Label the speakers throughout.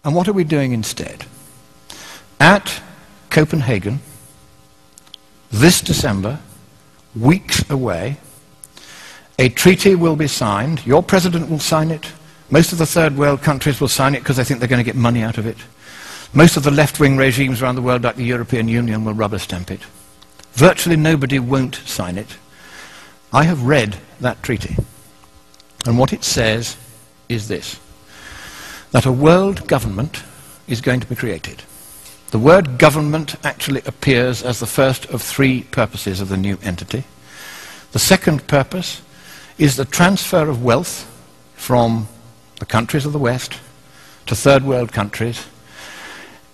Speaker 1: And what are we doing instead? At Copenhagen, this December, weeks away, a treaty will be signed. Your president will sign it. Most of the third world countries will sign it because they think they're going to get money out of it. Most of the left-wing regimes around the world, like the European Union, will rubber stamp it. Virtually nobody won't sign it. I have read that treaty, and what it says is this, that a world government is going to be created. The word government actually appears as the first of three purposes of the new entity. The second purpose is the transfer of wealth from the countries of the West to third world countries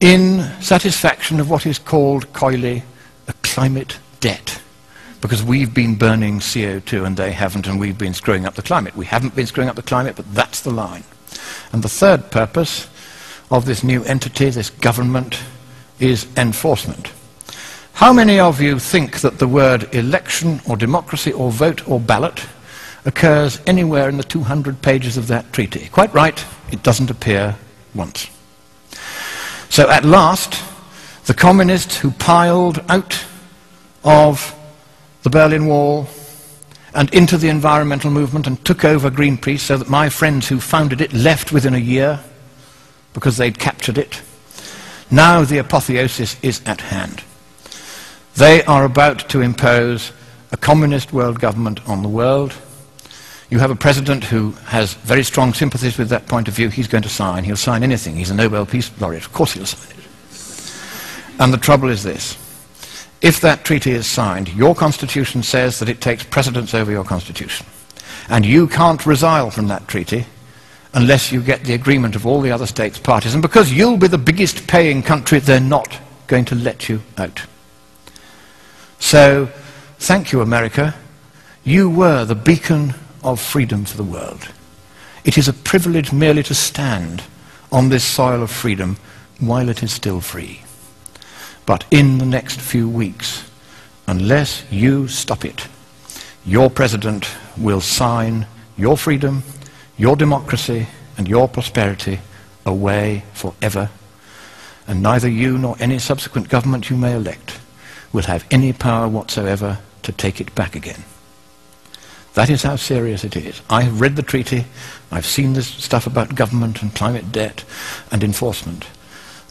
Speaker 1: in satisfaction of what is called coyly a climate debt, because we've been burning CO2 and they haven't, and we've been screwing up the climate. We haven't been screwing up the climate, but that's the line. And the third purpose of this new entity, this government, is enforcement. How many of you think that the word election or democracy or vote or ballot occurs anywhere in the 200 pages of that treaty? Quite right, it doesn't appear once. So at last, the communists who piled out of the Berlin Wall and into the environmental movement and took over Greenpeace, so that my friends who founded it left within a year because they'd captured it. Now the apotheosis is at hand. They are about to impose a communist world government on the world. You have a president who has very strong sympathies with that point of view. He's going to sign. He'll sign anything. He's a Nobel Peace Laureate. Of course he'll sign it. And the trouble is this. If that treaty is signed, your constitution says that it takes precedence over your constitution. And you can't resile from that treaty unless you get the agreement of all the other states parties. And because you'll be the biggest paying country, they're not going to let you out. So, thank you, America. You were the beacon of freedom for the world. It is a privilege merely to stand on this soil of freedom while it is still free. But in the next few weeks, unless you stop it, your president will sign your freedom, your democracy, and your prosperity away forever, and neither you nor any subsequent government you may elect will have any power whatsoever to take it back again. That is how serious it is. I have read the treaty. I've seen this stuff about government and climate debt and enforcement.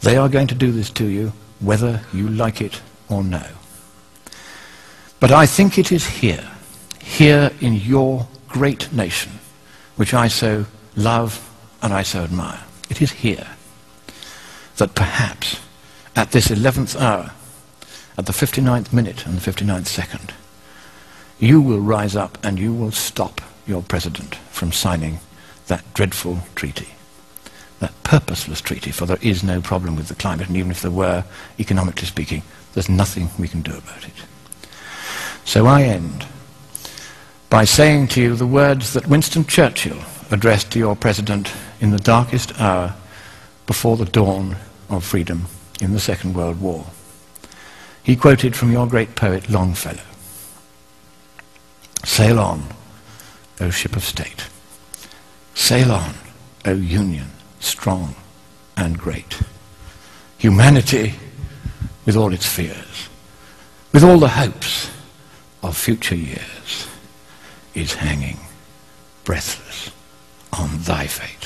Speaker 1: They are going to do this to you, whether you like it or no. But I think it is here in your great nation, which I so love and I so admire. It is here that perhaps at this 11th hour, at the 59th minute and the 59th second, you will rise up and you will stop your president from signing that dreadful treaty, that purposeless treaty, for there is no problem with the climate, and even if there were, economically speaking, there's nothing we can do about it. So I end by saying to you the words that Winston Churchill addressed to your president in the darkest hour before the dawn of freedom in the Second World War. He quoted from your great poet Longfellow. Sail on, O ship of state. Sail on, O Union, strong and great. Humanity, with all its fears, with all the hopes of future years, is hanging breathless on thy fate.